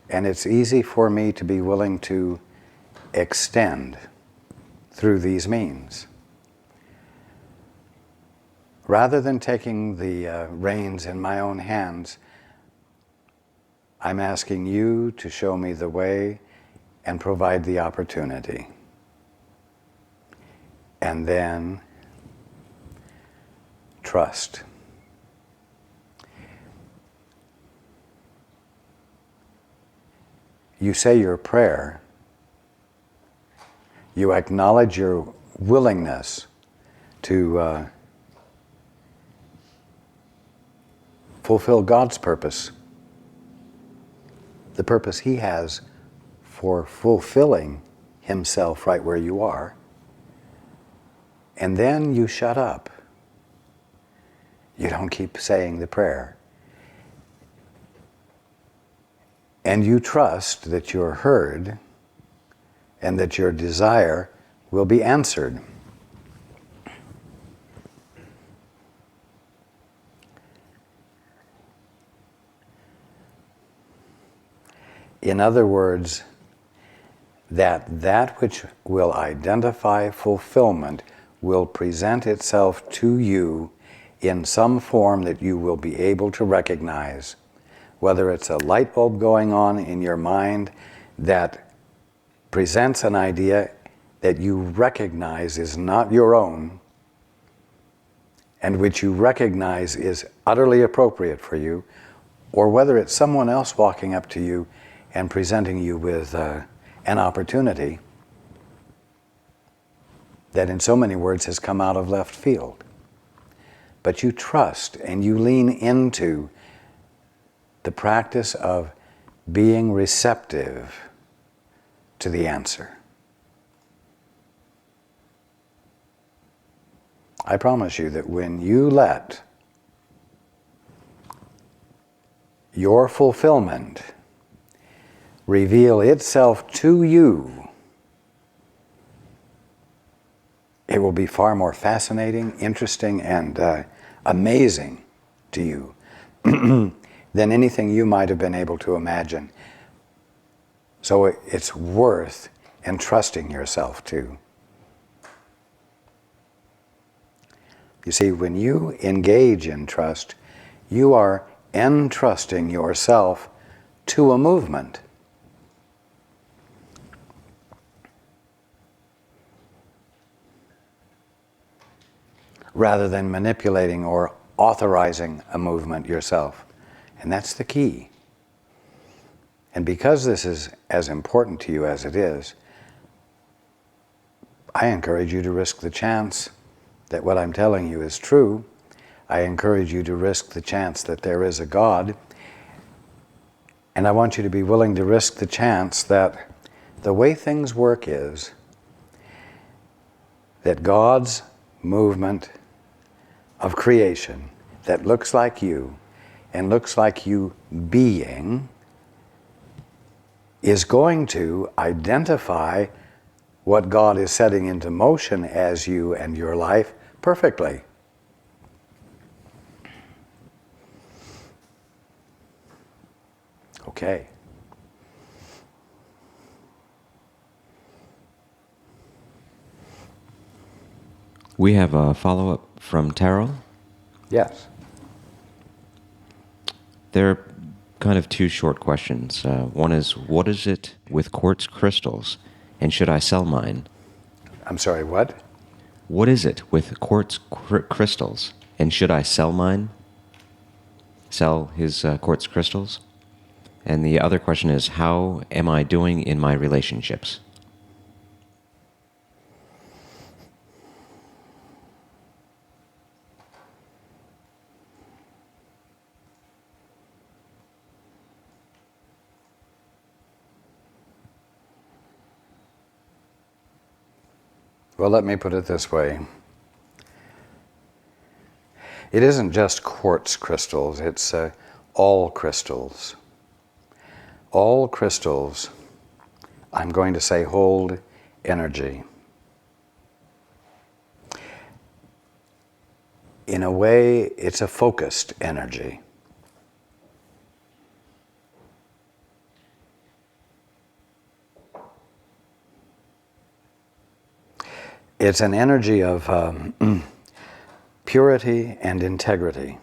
And it's easy for me to be willing to extend through these means. Rather than taking the reins in my own hands, I'm asking you to show me the way and provide the opportunity. And then trust. You say your prayer. You acknowledge your willingness to fulfill God's purpose, the purpose He has for fulfilling Himself right where you are. And then you shut up. You don't keep saying the prayer. And you trust that you're heard and that your desire will be answered. In other words, that which will identify fulfillment will present itself to you in some form that you will be able to recognize. Whether it's a light bulb going on in your mind that presents an idea that you recognize is not your own, and which you recognize is utterly appropriate for you, or whether it's someone else walking up to you and presenting you with an opportunity that in so many words has come out of left field. But you trust and you lean into the practice of being receptive to the answer. I promise you that when you let your fulfillment reveal itself to you, it will be far more fascinating, interesting, and amazing to you than anything you might have been able to imagine. So it's worth entrusting yourself to. You see, when you engage in trust, you are entrusting yourself to a movement. Rather than manipulating or authorizing a movement yourself. And that's the key. And because this is as important to you as it is, I encourage you to risk the chance that what I'm telling you is true. I encourage you to risk the chance that there is a God. And I want you to be willing to risk the chance that the way things work is that God's movement of creation that looks like you and looks like you being is going to identify what God is setting into motion as you and your life perfectly. Okay. We have a follow-up from Terrell. Yes. There are kind of two short questions. One is, what is it with quartz crystals, and should I sell mine? I'm sorry, what? What is it with quartz crystals, and should I sell mine? Sell his quartz crystals? And the other question is, how am I doing in my relationships? Well, let me put it this way. It isn't just quartz crystals, it's all crystals. All crystals, I'm going to say, hold energy. In a way, it's a focused energy. It's an energy of purity and integrity.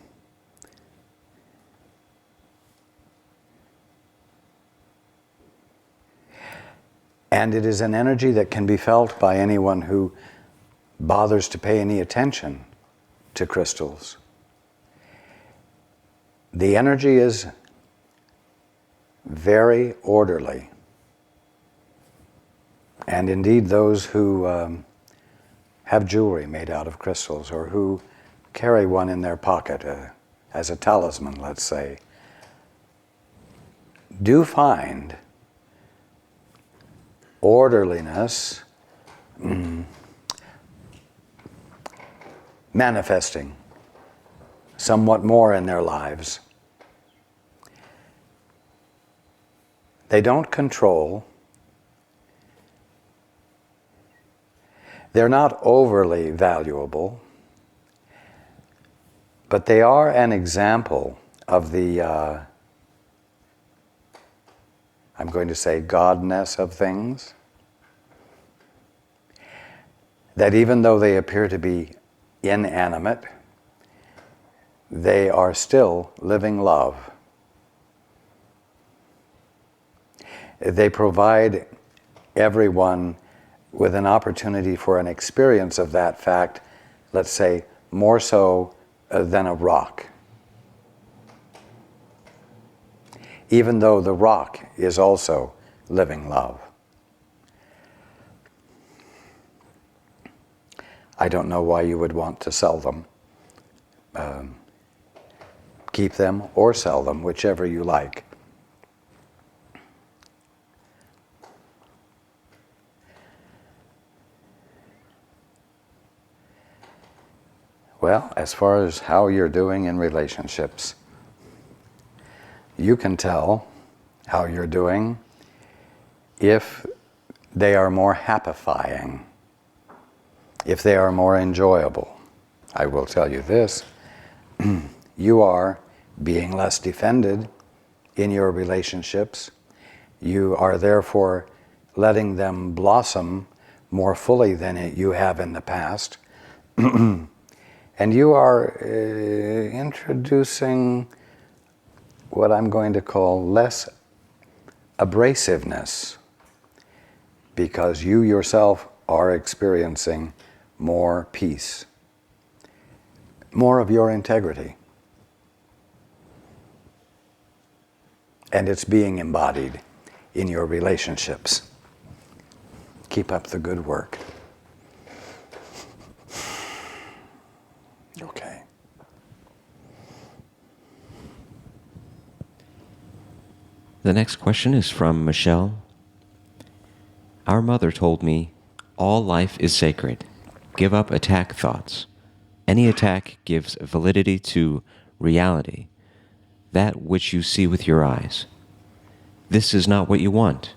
And it is an energy that can be felt by anyone who bothers to pay any attention to crystals. The energy is very orderly. And indeed, those who have jewelry made out of crystals, or who carry one in their pocket as a talisman, let's say, do find orderliness manifesting somewhat more in their lives. They don't control. They're not overly valuable, but they are an example of the, I'm going to say, godness of things. That even though they appear to be inanimate, they are still living love. They provide everyone with an opportunity for an experience of that fact, let's say, more so than a rock. Even though the rock is also living love. I don't know why you would want to sell them. Keep them or sell them, whichever you like. Well, as far as how you're doing in relationships, you can tell how you're doing if they are more happifying, if they are more enjoyable. I will tell you this, you are being less defended in your relationships. You are therefore letting them blossom more fully than you have in the past. And you are introducing what I'm going to call less abrasiveness, because you yourself are experiencing more peace, more of your integrity. And it's being embodied in your relationships. Keep up the good work. Okay. The next question is from Michelle. Our mother told me, all life is sacred. Give up attack thoughts. Any attack gives validity to reality, that which you see with your eyes. This is not what you want.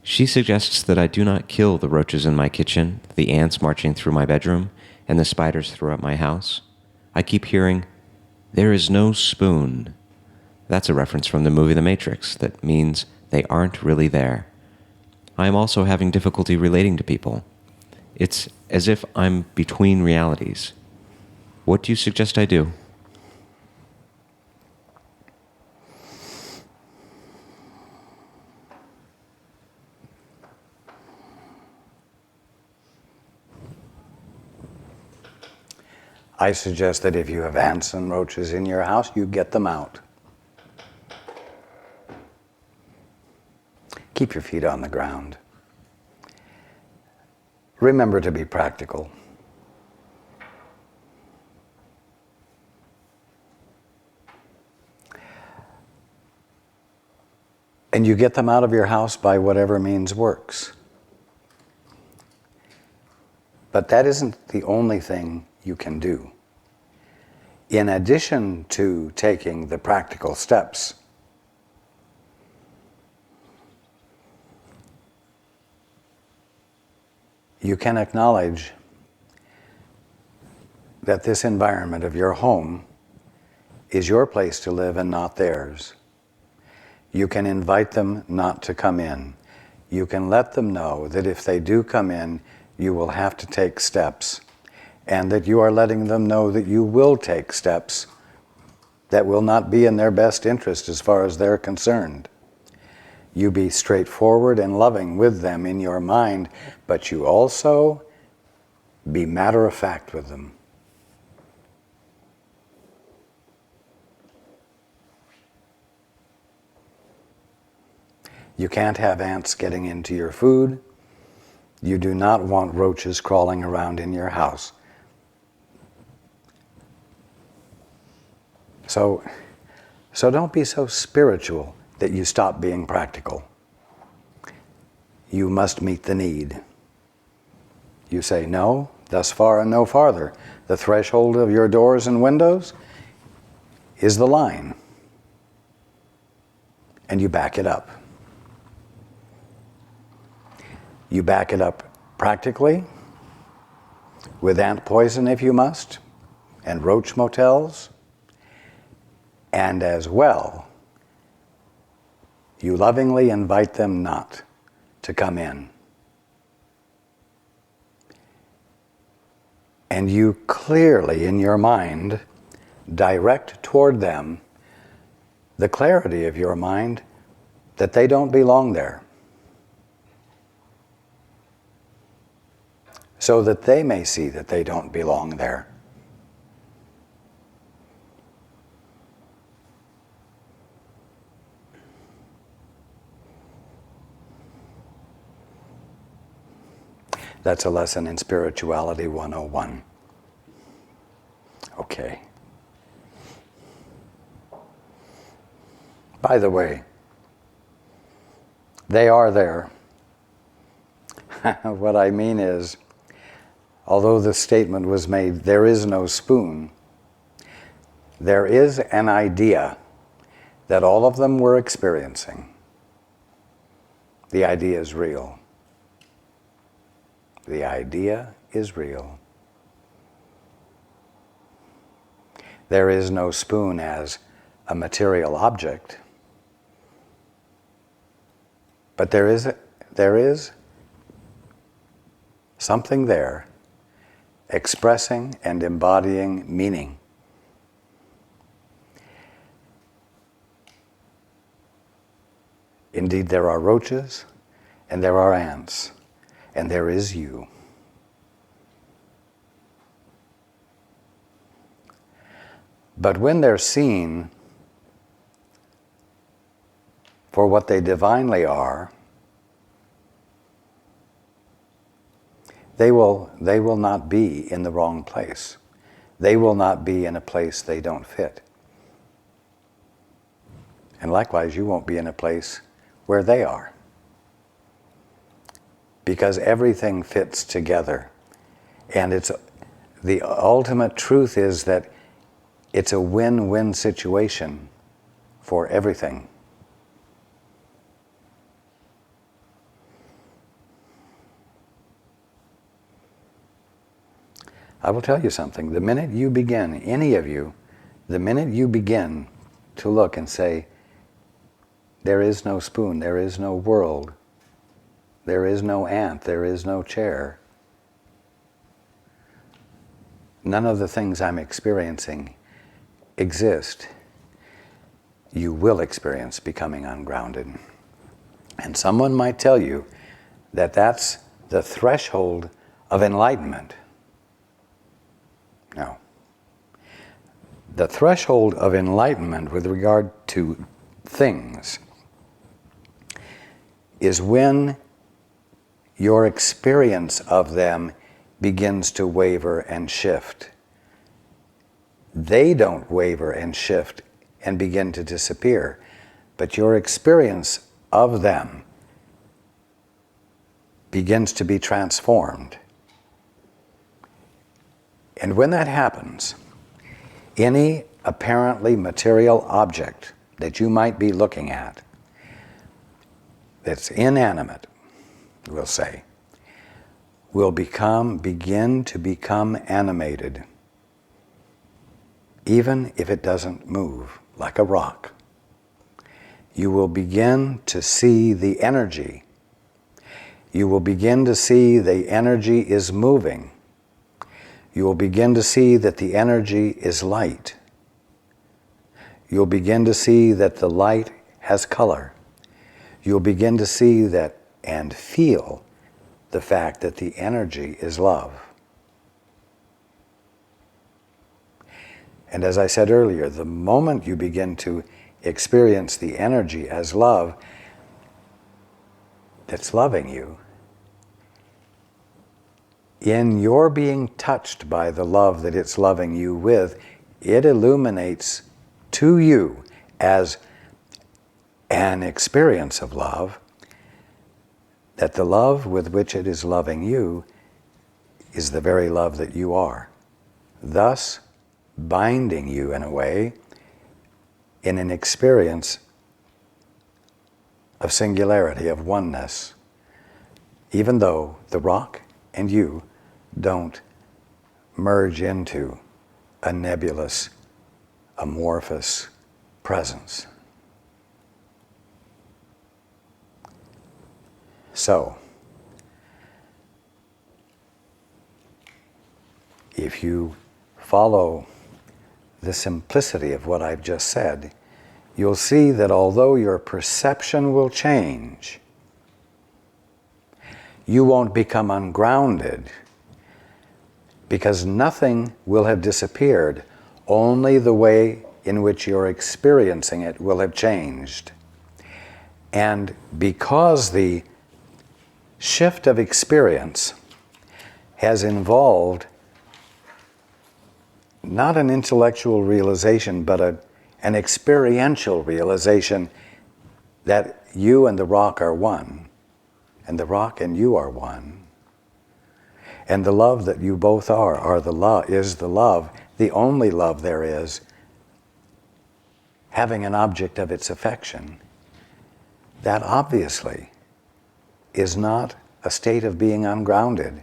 She suggests that I do not kill the roaches in my kitchen, the ants marching through my bedroom, and the spiders throughout my house. I keep hearing, there is no spoon. That's a reference from the movie The Matrix. That means they aren't really there. I am also having difficulty relating to people. It's as if I'm between realities. What do you suggest I do? I suggest that if you have ants and roaches in your house, you get them out. Keep your feet on the ground. Remember to be practical. And you get them out of your house by whatever means works. But that isn't the only thing you can do. In addition to taking the practical steps, you can acknowledge that this environment of your home is your place to live and not theirs. You can invite them not to come in. You can let them know that if they do come in, you will have to take steps, and that you are letting them know that you will take steps that will not be in their best interest as far as they're concerned. You be straightforward and loving with them in your mind, but you also be matter of fact with them. You can't have ants getting into your food. You do not want roaches crawling around in your house. So don't be so spiritual that you stop being practical. You must meet the need. You say, no, thus far and no farther. The threshold of your doors and windows is the line. And you back it up. You back it up practically, with ant poison if you must, and roach motels, and as well, you lovingly invite them not to come in. And you clearly, in your mind, direct toward them the clarity of your mind that they don't belong there, so that they may see that they don't belong there. That's a lesson in Spirituality 101. Okay. By the way, they are there. What I mean is, although the statement was made, there is no spoon, there is an idea that all of them were experiencing. The idea is real. The idea is real. There is no spoon as a material object, but there is something there expressing and embodying meaning. Indeed, there are roaches, and there are ants, and there is you. But when they're seen for what they divinely are, they will not be in the wrong place. They will not be in a place they don't fit. And likewise, you won't be in a place where they are. Because everything fits together. And the ultimate truth is that it's a win-win situation for everything. I will tell you something. The minute you begin, any of you, the minute you begin to look and say, there is no spoon, there is no world, there is no ant, there is no chair, none of the things I'm experiencing exist, you will experience becoming ungrounded. And someone might tell you that that's the threshold of enlightenment. No. The threshold of enlightenment with regard to things is when your experience of them begins to waver and shift. They don't waver and shift and begin to disappear, but your experience of them begins to be transformed. And when that happens, any apparently material object that you might be looking at that's inanimate, we'll say, will begin to become animated, even if it doesn't move, like a rock. You will begin to see the energy. you will begin to see the energy is moving. You will begin to see that the energy is light. You'll begin to see that the light has color. You'll begin to see that and feel the fact that the energy is love. And as I said earlier, the moment you begin to experience the energy as love that's loving you, in your being touched by the love that it's loving you with, it illuminates to you as an experience of love that the love with which it is loving you is the very love that you are, thus binding you in a way in an experience of singularity, of oneness, even though the rock and you don't merge into a nebulous, amorphous presence. So, if you follow the simplicity of what I've just said, you'll see that although your perception will change, you won't become ungrounded, because nothing will have disappeared. Only the way in which you're experiencing it will have changed. And because the shift of experience has involved not an intellectual realization, but an experiential realization that you and the rock are one, and the rock and you are one. And the love that you both are the love, is the love, the only love there is, having an object of its affection. That obviously is not a state of being ungrounded.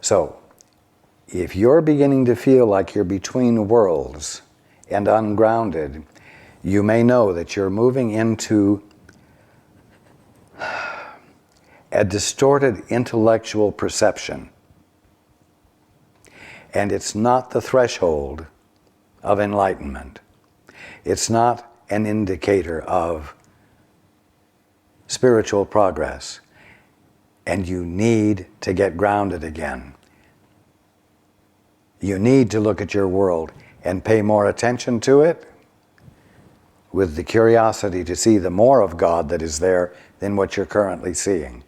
So, if you're beginning to feel like you're between worlds and ungrounded, you may know that you're moving into a distorted intellectual perception. And it's not the threshold of enlightenment. It's not an indicator of spiritual progress. And you need to get grounded again. You need to look at your world and pay more attention to it with the curiosity to see the more of God that is there than what you're currently seeing.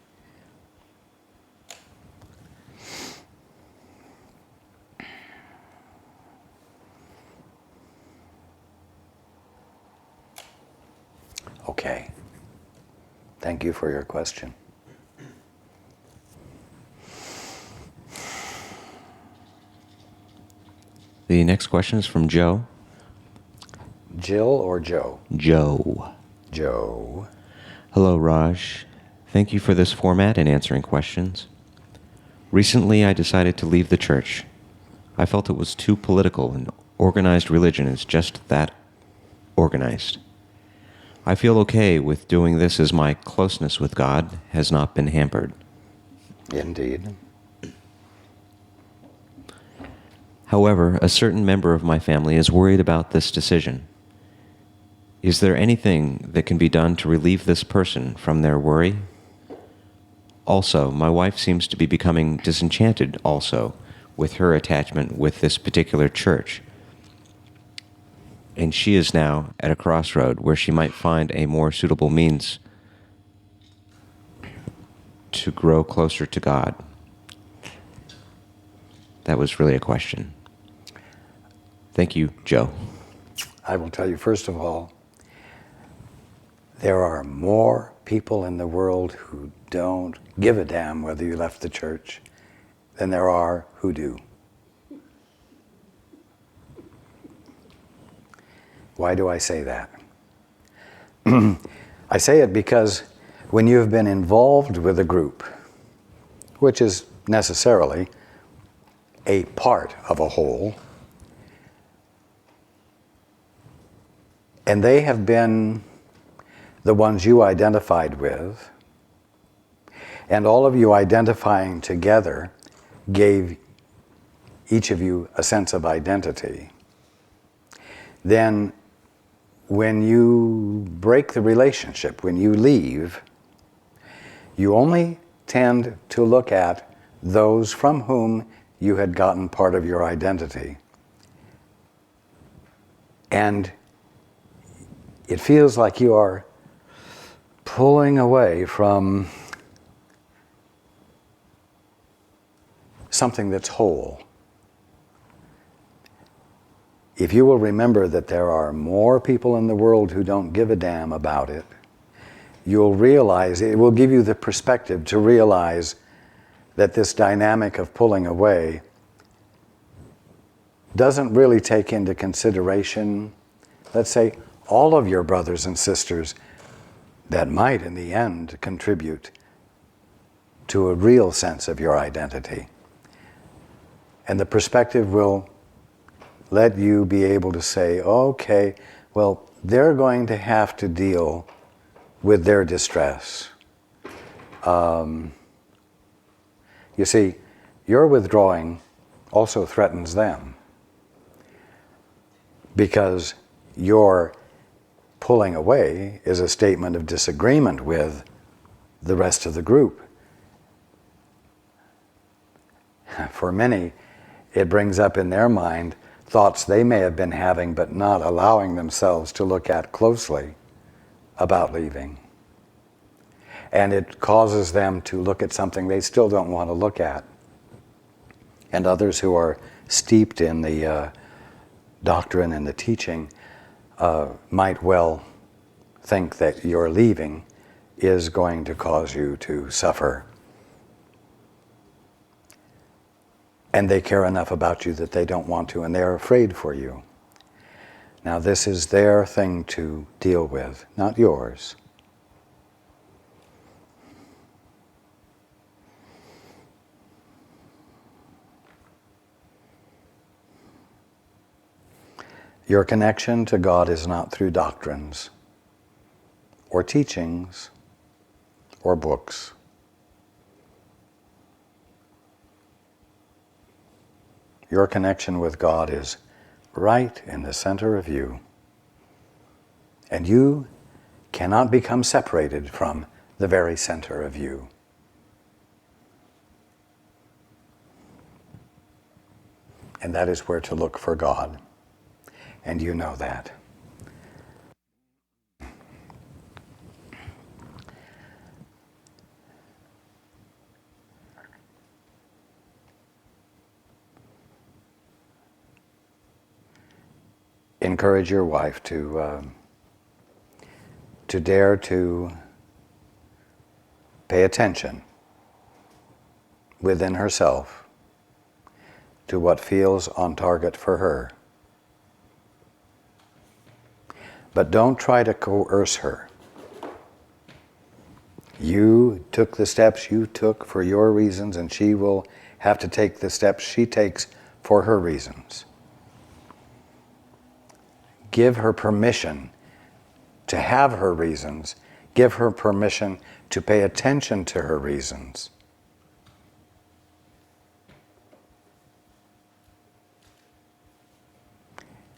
Okay. Thank you for your question. The next question is from Joe. Jill or Joe? Joe. Joe. Hello, Raj. Thank you for this format and answering questions. Recently, I decided to leave the church. I felt it was too political, and organized religion is just that, organized. I feel okay with doing this as my closeness with God has not been hampered. Indeed. However, a certain member of my family is worried about this decision. Is there anything that can be done to relieve this person from their worry? Also, my wife seems to be becoming disenchanted also with her attachment with this particular church. And she is now at a crossroad where she might find a more suitable means to grow closer to God. That was really a question. Thank you, Joe. I will tell you, first of all, there are more people in the world who don't give a damn whether you left the church than there are who do. Why do I say that? I say it because when you have been involved with a group, which is necessarily a part of a whole, and they have been the ones you identified with, and all of you identifying together gave each of you a sense of identity, then when you break the relationship, when you leave, you only tend to look at those from whom you had gotten part of your identity. And it feels like you are pulling away from something that's whole. If you will remember that there are more people in the world who don't give a damn about it, you'll realize, it will give you the perspective to realize that this dynamic of pulling away doesn't really take into consideration, let's say, all of your brothers and sisters that might in the end contribute to a real sense of your identity. And the perspective will let you be able to say, okay, well, they're going to have to deal with their distress. You see, your withdrawing also threatens them, because your pulling away is a statement of disagreement with the rest of the group. For many, it brings up in their mind thoughts they may have been having but not allowing themselves to look at closely about leaving. And it causes them to look at something they still don't want to look at. And others who are steeped in the doctrine and the teaching might well think that your leaving is going to cause you to suffer. And they care enough about you that they don't want to, and they're afraid for you. Now, this is their thing to deal with, not yours. Your connection to God is not through doctrines, or teachings, or books. Your connection with God is right in the center of you. And you cannot become separated from the very center of you. And that is where to look for God. And you know that. Encourage your wife to dare to pay attention within herself to what feels on target for her. But don't try to coerce her. You took the steps you took for your reasons, and she will have to take the steps she takes for her reasons. Give her permission to have her reasons. Give her permission to pay attention to her reasons.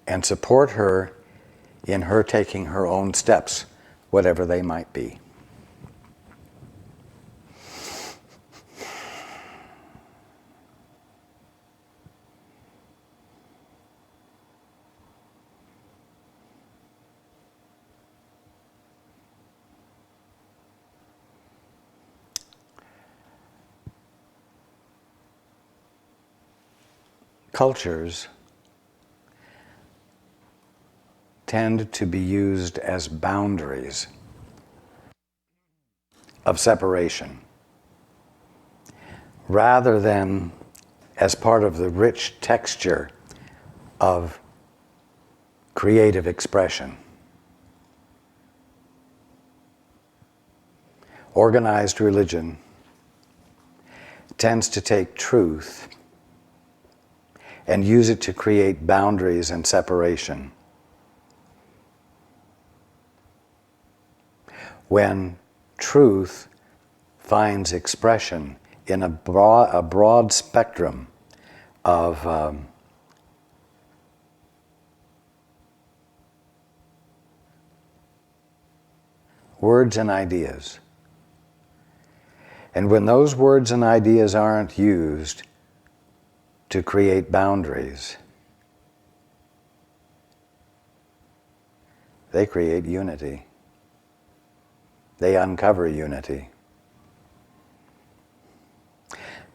And support her in her taking her own steps, whatever they might be. Cultures tend to be used as boundaries of separation, rather than as part of the rich texture of creative expression. Organized religion tends to take truth and use it to create boundaries and separation. When truth finds expression in a broad spectrum of words and ideas. And when those words and ideas aren't used to create boundaries, they create unity. They uncover unity.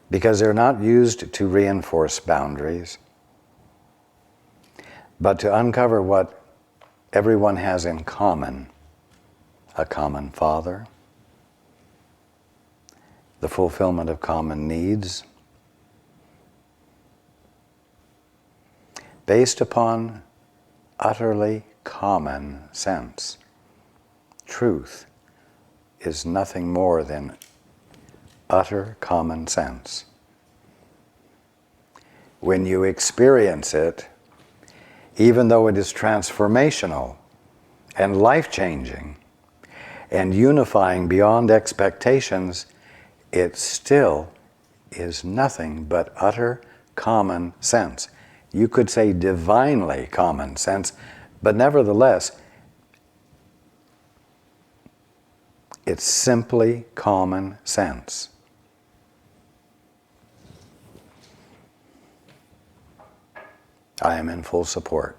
Because they're not used to reinforce boundaries, but to uncover what everyone has in common: a common Father, the fulfillment of common needs, based upon utterly common sense. Truth is nothing more than utter common sense. When you experience it, even though it is transformational and life-changing and unifying beyond expectations, it still is nothing but utter common sense. You could say divinely common sense, but nevertheless, it's simply common sense. I am in full support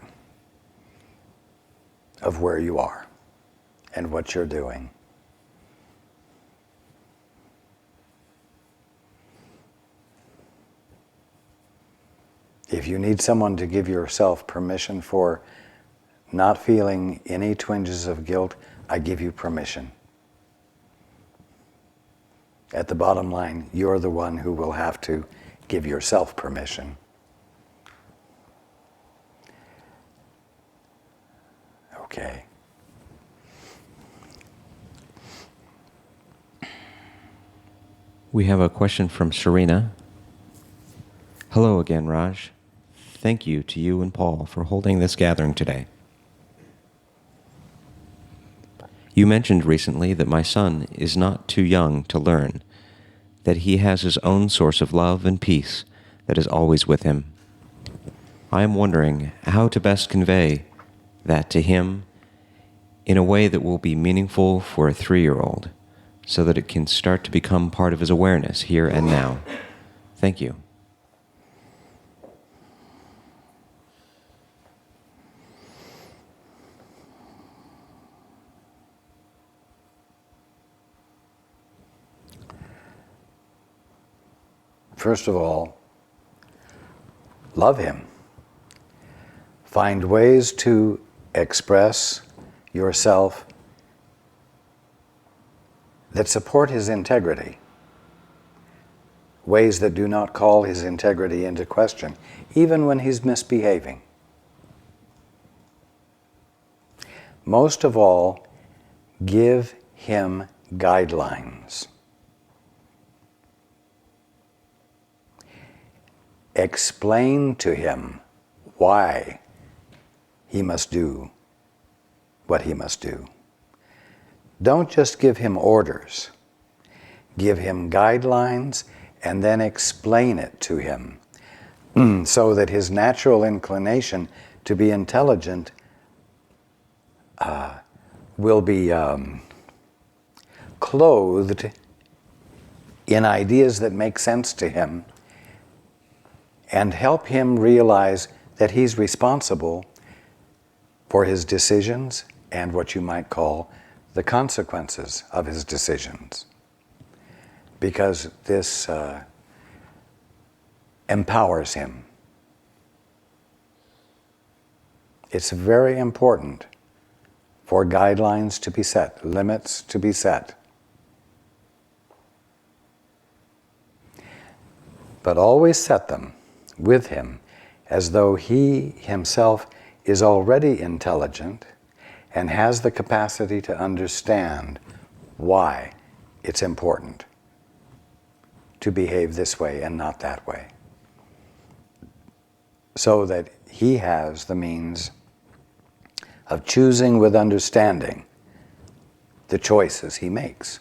of where you are and what you're doing. If you need someone to give yourself permission for not feeling any twinges of guilt, I give you permission. At the bottom line, you're the one who will have to give yourself permission. Okay. We have a question from Serena. Hello again, Raj. Thank you to you and Paul for holding this gathering today. You mentioned recently that my son is not too young to learn, that he has his own source of love and peace that is always with him. I am wondering how to best convey that to him in a way that will be meaningful for a 3-year-old, so that it can start to become part of his awareness here and now. Thank you. First of all, love him. Find ways to express yourself that support his integrity. Ways that do not call his integrity into question, even when he's misbehaving. Most of all, give him guidelines. Explain to him why he must do what he must do. Don't just give him orders. Give him guidelines and then explain it to him so that his natural inclination to be intelligent will be clothed in ideas that make sense to him, and help him realize that he's responsible for his decisions and what you might call the consequences of his decisions. Because this empowers him. It's very important for guidelines to be set, limits to be set. But always set them with him as though he himself is already intelligent and has the capacity to understand why it's important to behave this way and not that way, so that he has the means of choosing with understanding the choices he makes.